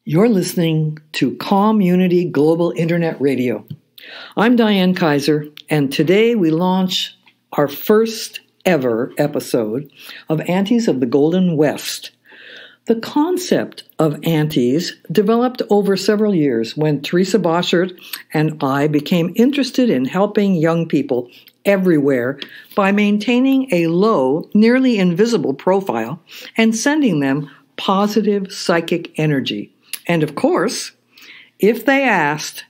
You're listening to Community Global Internet Radio. I'm Diane Kaiser, and today we launch our first ever episode of Aunties of the Golden West. The concept of Aunties developed over several years when Teresa Boschert and I became interested in helping young people everywhere by maintaining a low, nearly invisible profile and sending them positive psychic energy. And of course, if they asked,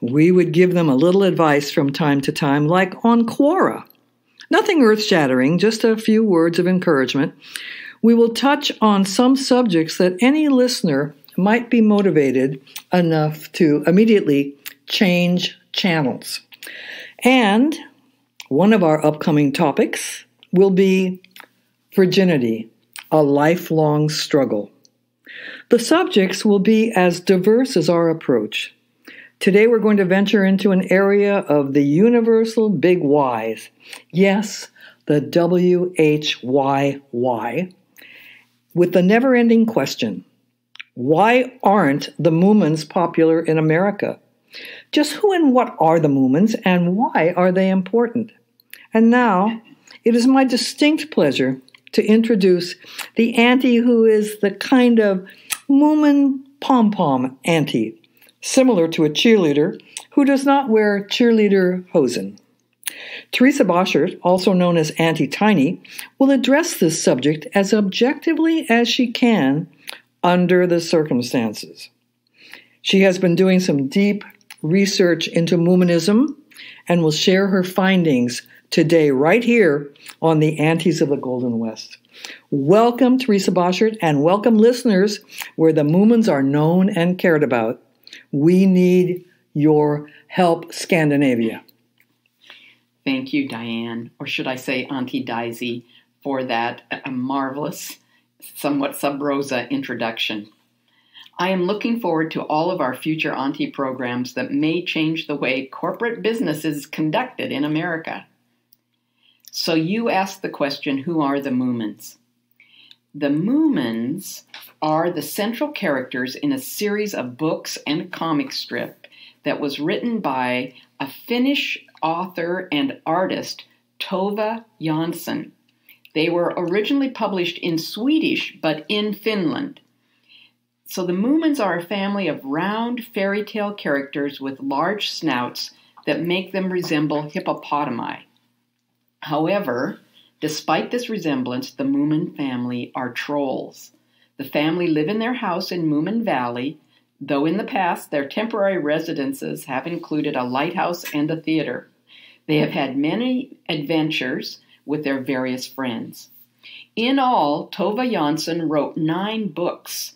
we would give them a little advice from time to time, like on Quora. Nothing earth-shattering, just a few words of encouragement. We will touch on some subjects that any listener might be motivated enough to immediately change channels. And one of our upcoming topics will be virginity, a lifelong struggle. The subjects will be as diverse as our approach. Today we're going to venture into an area of the universal big whys. Yes, the WHYY. With the never-ending question, why aren't the Moomins popular in America? Just who and what are the Moomins and why are they important? And now, it is my distinct pleasure to introduce the auntie who is the kind of Moomin pom-pom auntie, similar to a cheerleader who does not wear cheerleader hosen. Teresa Boschert, also known as Auntie Tiny, will address this subject as objectively as she can under the circumstances. She has been doing some deep research into Moominism and will share her findings today right here on the Aunties of the Golden West. Welcome, Teresa Boschert, and welcome, listeners, where the Moomins are known and cared about. We need your help, Scandinavia. Thank you, Diane, or should I say Auntie Daisy, for that marvelous, somewhat sub-rosa introduction. I am looking forward to all of our future Auntie programs that may change the way corporate business is conducted in America. So you asked the question, who are the Moomins? The Moomins are the central characters in a series of books and a comic strip that was written by a Finnish author and artist, Tove Jansson. They were originally published in Swedish, but in Finland. So the Moomins are a family of round fairy tale characters with large snouts that make them resemble hippopotami. However, despite this resemblance, the Moomin family are trolls. The family live in their house in Moomin Valley, though in the past their temporary residences have included a lighthouse and a theater. They have had many adventures with their various friends. In all, Tove Jansson wrote 9 books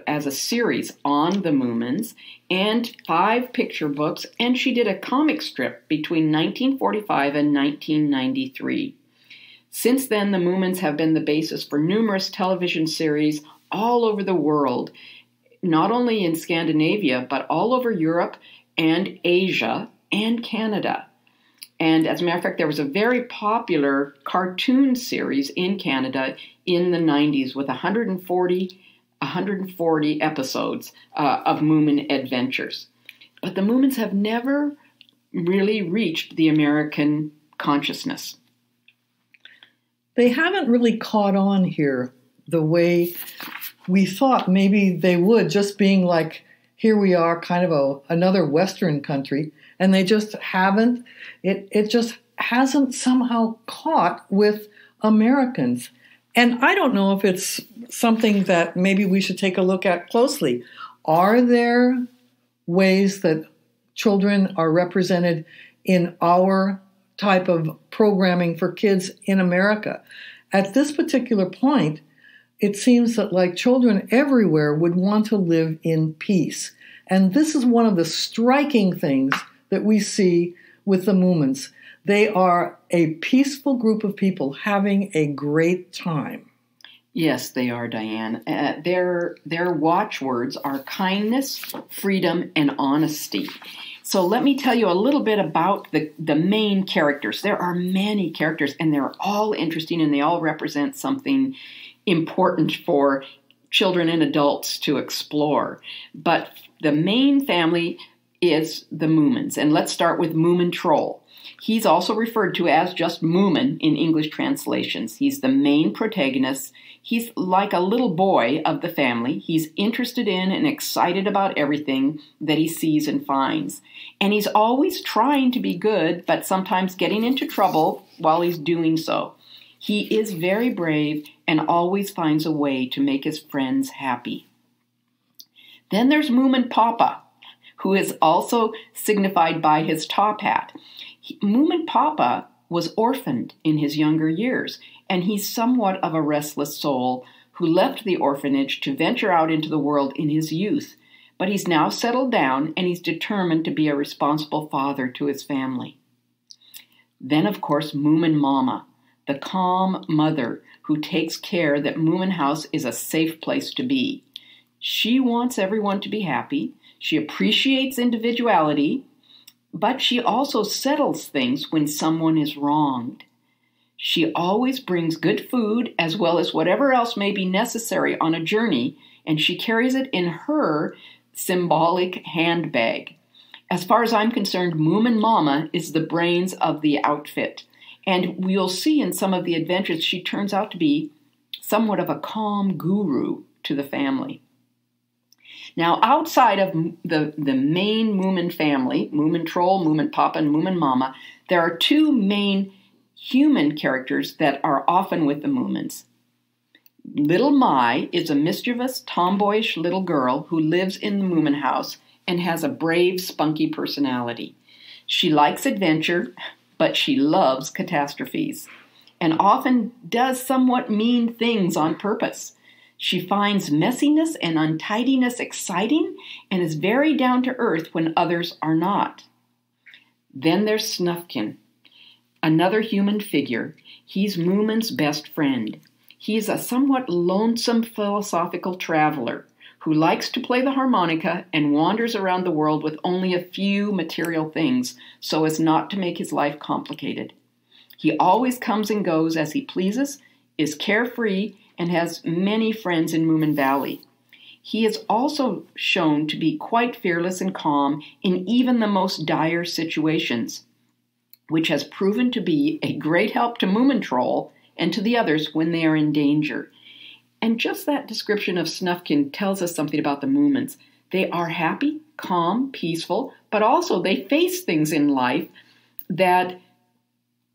as a series on the Moomins and 5 picture books, and she did a comic strip between 1945 and 1993. Since then, the Moomins have been the basis for numerous television series all over the world, not only in Scandinavia, but all over Europe and Asia and Canada. And as a matter of fact, there was a very popular cartoon series in Canada in the 90s with 140 episodes of Moomin adventures. But the Moomins have never really reached the American consciousness. They haven't really caught on here the way we thought maybe they would, just being like, here we are, kind of another Western country, and they just haven't. It just hasn't somehow caught with Americans. And I don't know if it's something that maybe we should take a look at closely. Are there ways that children are represented in our type of programming for kids in America? At this particular point, it seems that like children everywhere would want to live in peace. And this is one of the striking things that we see with the Moomins. They are a peaceful group of people having a great time. Yes, they are, Diane. Their watchwords are kindness, freedom, and honesty. So let me tell you a little bit about the main characters. There are many characters, and they're all interesting, and they all represent something important for children and adults to explore. But the main family is the Moomins. And let's start with Moomin Troll. He's also referred to as just Moomin in English translations. He's the main protagonist. He's like a little boy of the family. He's interested in and excited about everything that he sees and finds. And he's always trying to be good, but sometimes getting into trouble while he's doing so. He is very brave and always finds a way to make his friends happy. Then there's Moomin Papa, who is also signified by his top hat. Moomin Papa was orphaned in his younger years, and he's somewhat of a restless soul who left the orphanage to venture out into the world in his youth. But he's now settled down, and he's determined to be a responsible father to his family. Then, of course, Moomin Mama, the calm mother who takes care that Moomin House is a safe place to be. She wants everyone to be happy. She appreciates individuality, but she also settles things when someone is wronged. She always brings good food as well as whatever else may be necessary on a journey, and she carries it in her symbolic handbag. As far as I'm concerned, Moomin Mama is the brains of the outfit, and we'll see in some of the adventures she turns out to be somewhat of a calm guru to the family. Now, outside of the main Moomin family, Moomin Troll, Moomin Papa, and Moomin Mama, there are two main human characters that are often with the Moomins. Little Mai is a mischievous, tomboyish little girl who lives in the Moomin house and has a brave, spunky personality. She likes adventure, but she loves catastrophes, and often does somewhat mean things on purpose. She finds messiness and untidiness exciting and is very down to earth when others are not. Then there's Snufkin, another human figure. He's Moomin's best friend. He's a somewhat lonesome philosophical traveler who likes to play the harmonica and wanders around the world with only a few material things so as not to make his life complicated. He always comes and goes as he pleases, is carefree, and has many friends in Moomin Valley. He is also shown to be quite fearless and calm in even the most dire situations, which has proven to be a great help to Moomin Troll and to the others when they are in danger. And just that description of Snufkin tells us something about the Moomins. They are happy, calm, peaceful, but also they face things in life that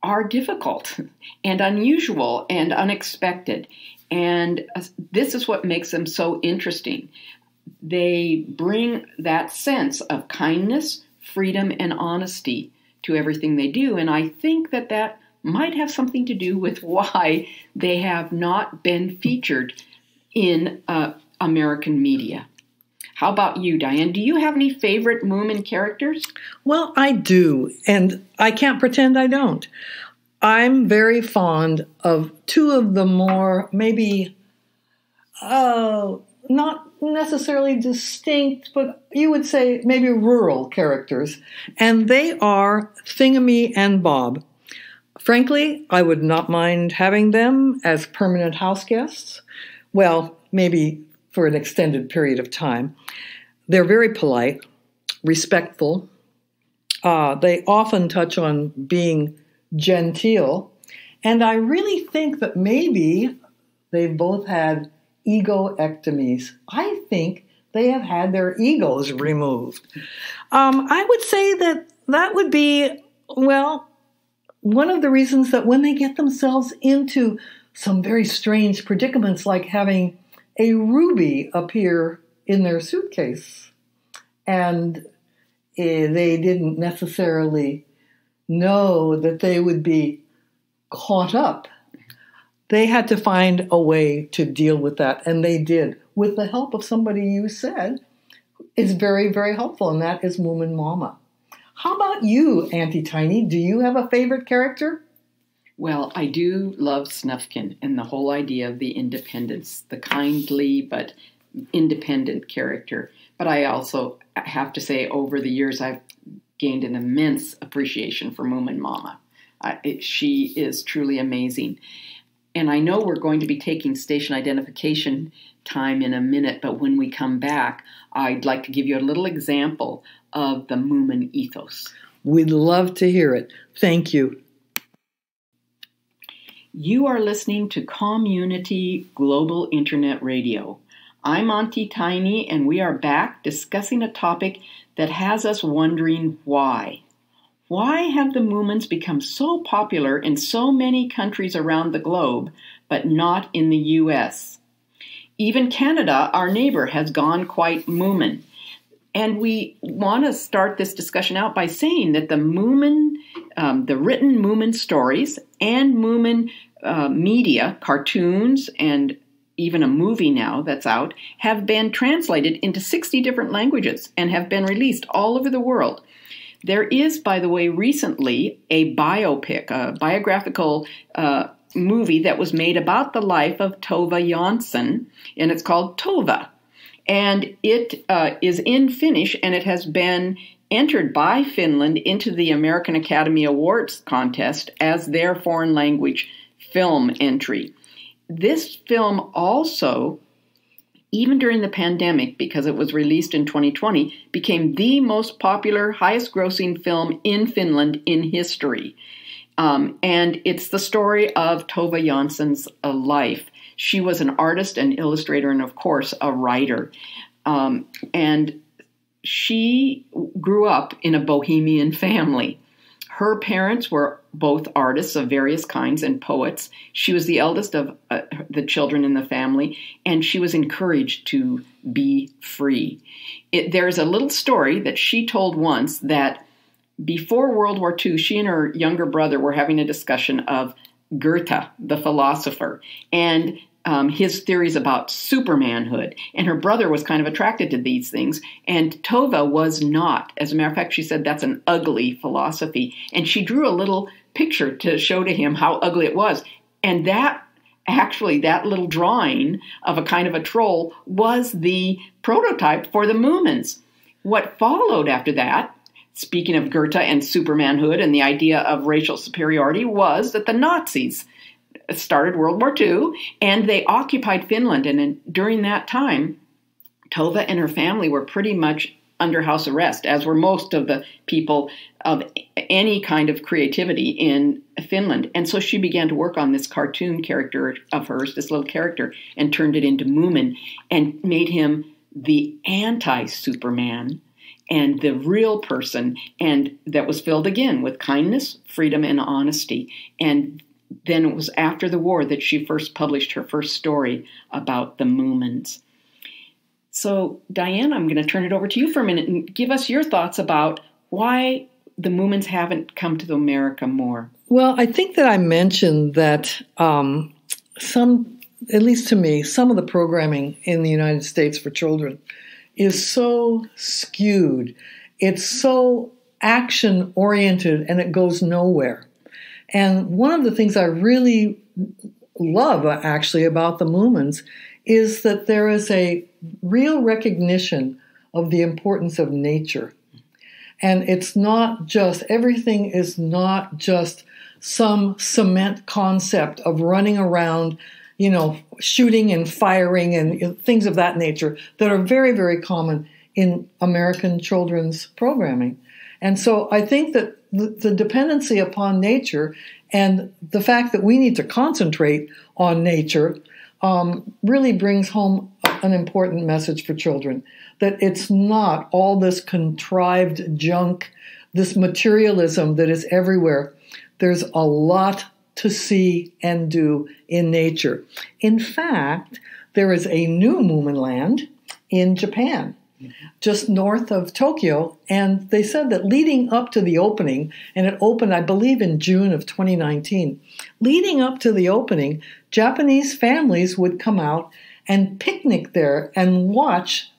are difficult and unusual and unexpected. And this is what makes them so interesting. They bring that sense of kindness, freedom, and honesty to everything they do. And I think that might have something to do with why they have not been featured in American media. How about you, Diane? Do you have any favorite Moomin characters? Well, I do, and I can't pretend I don't. I'm very fond of two of the more, maybe, not necessarily distinct, but you would say maybe rural characters, and they are Thingamy and Bob. Frankly, I would not mind having them as permanent house guests. Well, maybe for an extended period of time. They're very polite, respectful. They often touch on being genteel. And I really think that maybe they've both had egoectomies. I think they have had their egos removed. I would say that would be, well, one of the reasons that when they get themselves into some very strange predicaments, like having a ruby appear in their suitcase, and they didn't necessarily know that they would be caught up. They had to find a way to deal with that, and they did, with the help of somebody you said is very, very helpful, and that is Moomin Mama. How about you, Auntie Tiny? Do you have a favorite character? Well, I do love Snufkin and the whole idea of the independence, the kindly but independent character. But I also have to say, over the years, I've gained an immense appreciation for Moomin Mama. She is truly amazing. And I know we're going to be taking station identification time in a minute, but when we come back, I'd like to give you a little example of the Moomin ethos. We'd love to hear it. Thank you. You are listening to Community Global Internet Radio. I'm Auntie Tiny, and we are back discussing a topic that has us wondering why. Why have the Moomins become so popular in so many countries around the globe, but not in the U.S.? Even Canada, our neighbor, has gone quite Moomin. And we want to start this discussion out by saying that the Moomin, the written Moomin stories and Moomin media, cartoons, and even a movie now that's out, have been translated into 60 different languages and have been released all over the world. There is, by the way, recently a biopic, a biographical movie that was made about the life of Tove Jansson, and it's called Tove. And it is in Finnish, and it has been entered by Finland into the American Academy Awards contest as their foreign language film entry. This film also, even during the pandemic, because it was released in 2020, became the most popular, highest-grossing film in Finland in history. And it's the story of Tove Jansson's life. She was an artist, an illustrator, and, of course, a writer. And she grew up in a bohemian family. Her parents were both artists of various kinds and poets. She was the eldest of the children in the family, and she was encouraged to be free. There's a little story that she told once that before World War II, she and her younger brother were having a discussion of Goethe, the philosopher, and his theories about supermanhood. And her brother was kind of attracted to these things, and Tove was not. As a matter of fact, she said that's an ugly philosophy. And she drew a little picture to show to him how ugly it was. And that little drawing of a kind of a troll was the prototype for the Moomins. What followed after that, speaking of Goethe and supermanhood and the idea of racial superiority, was that the Nazis started World War II, and they occupied Finland. And during that time, Tove and her family were pretty much under house arrest, as were most of the people of any kind of creativity in Finland. And so she began to work on this cartoon character of hers, this little character, and turned it into Moomin and made him the anti-Superman and the real person, and that was filled again with kindness, freedom, and honesty. And then it was after the war that she first published her first story about the Moomins. So, Diane, I'm going to turn it over to you for a minute and give us your thoughts about why the Moomins haven't come to America more. Well, I think that I mentioned that at least to me, some of the programming in the United States for children is so skewed. It's so action-oriented, and it goes nowhere. And one of the things I really love, actually, about the Moomins is that there is a real recognition of the importance of nature. And it's not just, everything is not just some cement concept of running around, shooting and firing and things of that nature that are very, very common in American children's programming. And so I think that the dependency upon nature and the fact that we need to concentrate on nature really brings home an important message for children, that it's not all this contrived junk, this materialism that is everywhere. There's a lot to see and do in nature. In fact, there is a new Moomin land in Japan, just north of Tokyo, and they said that leading up to the opening, and it opened, I believe, in June of 2019, leading up to the opening, Japanese families would come out and picnic there and watch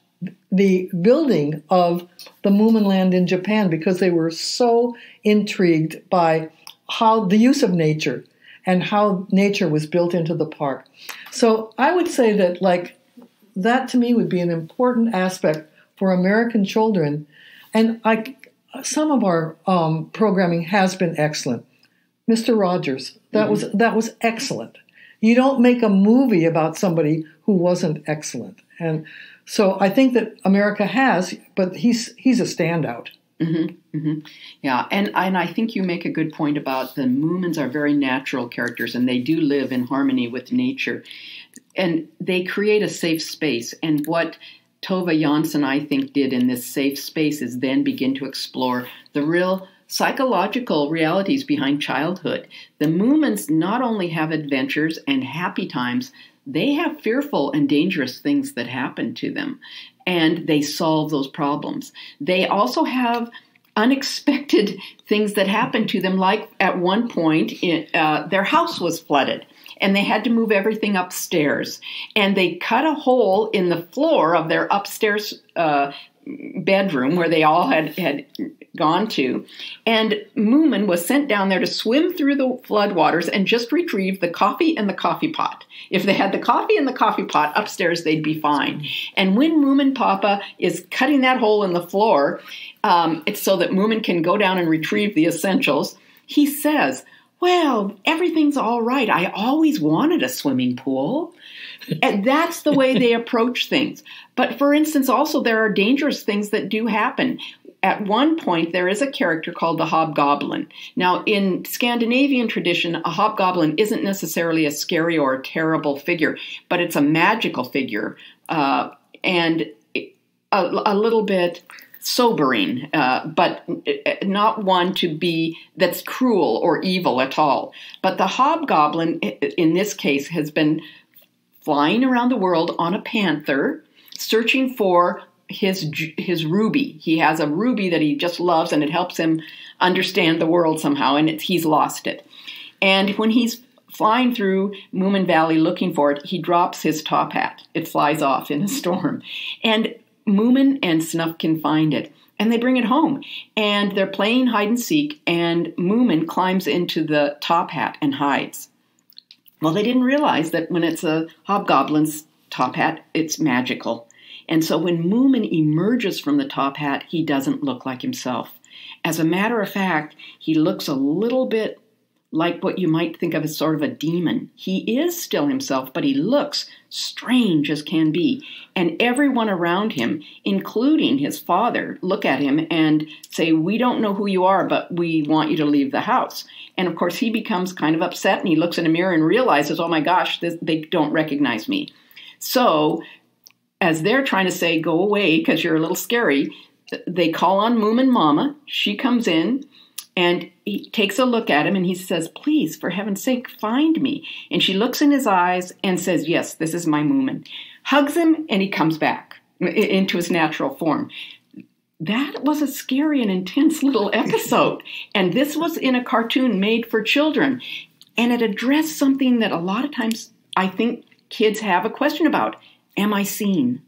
the building of the Moomin land in Japan because they were so intrigued by how the use of nature and how nature was built into the park. So I would say that, that to me would be an important aspect for American children. And some of our programming has been excellent. Mr. Rogers, that was excellent. You don't make a movie about somebody who wasn't excellent. And so I think that America has, but he's a standout. Mm-hmm, mm-hmm. Yeah, and I think you make a good point about the Moomins are very natural characters, and they do live in harmony with nature. And they create a safe space. And what Tove Jansson, I think, did in this safe space is then begin to explore the real psychological realities behind childhood. The Moomins not only have adventures and happy times, they have fearful and dangerous things that happen to them, and they solve those problems. They also have unexpected things that happen to them, like at one point, their house was flooded, and they had to move everything upstairs. And they cut a hole in the floor of their upstairs bedroom where they all had gone to. And Moomin was sent down there to swim through the floodwaters and just retrieve the coffee and the coffee pot. If they had the coffee and the coffee pot upstairs, they'd be fine. And when Moomin Papa is cutting that hole in the floor, it's so that Moomin can go down and retrieve the essentials, he says, "Well, everything's all right. I always wanted a swimming pool." And that's the way they approach things. But for instance, also there are dangerous things that do happen. At one point, there is a character called the hobgoblin. Now, in Scandinavian tradition, a hobgoblin isn't necessarily a scary or a terrible figure, but it's a magical figure and a little bit sobering, but not one to be that's cruel or evil at all. But the hobgoblin, in this case, has been flying around the world on a panther, searching for his ruby. He has a ruby that he just loves, and it helps him understand the world somehow, and he's lost it. And when he's flying through Moomin Valley looking for it, he drops his top hat. It flies off in a storm. And Moomin and Snuff can find it, and they bring it home. And they're playing hide and seek, and Moomin climbs into the top hat and hides. Well, they didn't realize that when it's a hobgoblin's top hat, it's magical. And so when Moomin emerges from the top hat, he doesn't look like himself. As a matter of fact, he looks a little bit like what you might think of as sort of a demon. He is still himself, but he looks strange as can be. And everyone around him, including his father, look at him and say, "We don't know who you are, but we want you to leave the house." And of course, he becomes kind of upset, and he looks in a mirror and realizes, "Oh my gosh, they don't recognize me." So as they're trying to say, "Go away because you're a little scary," they call on Moomin Mama. She comes in, and he takes a look at him, and he says, "Please, for heaven's sake, find me." And she looks in his eyes and says, "Yes, this is my Moomin." Hugs him, and he comes back into his natural form. That was a scary and intense little episode. And this was in a cartoon made for children. And it addressed something that a lot of times I think kids have a question about. Am I seen?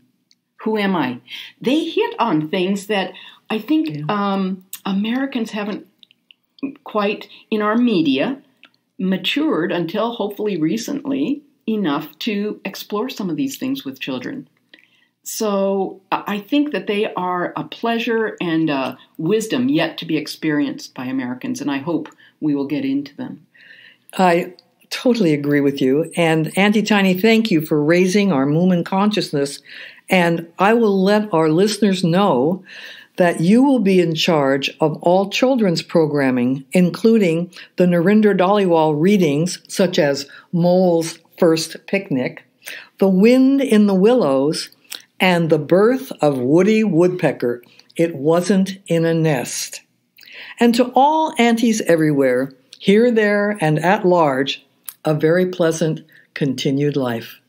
Who am I? They hit on things that I think Americans haven't quite, in our media, matured until hopefully recently enough to explore some of these things with children. So I think that they are a pleasure and a wisdom yet to be experienced by Americans, and I hope we will get into them. I totally agree with you. And Auntie Tiny, thank you for raising our Moomin consciousness. And I will let our listeners know that you will be in charge of all children's programming, including the Narinder Dhaliwal readings, such as Mole's First Picnic, The Wind in the Willows, and The Birth of Woody Woodpecker. It Wasn't in a Nest. And to all aunties everywhere, here, there, and at large, a very pleasant continued life.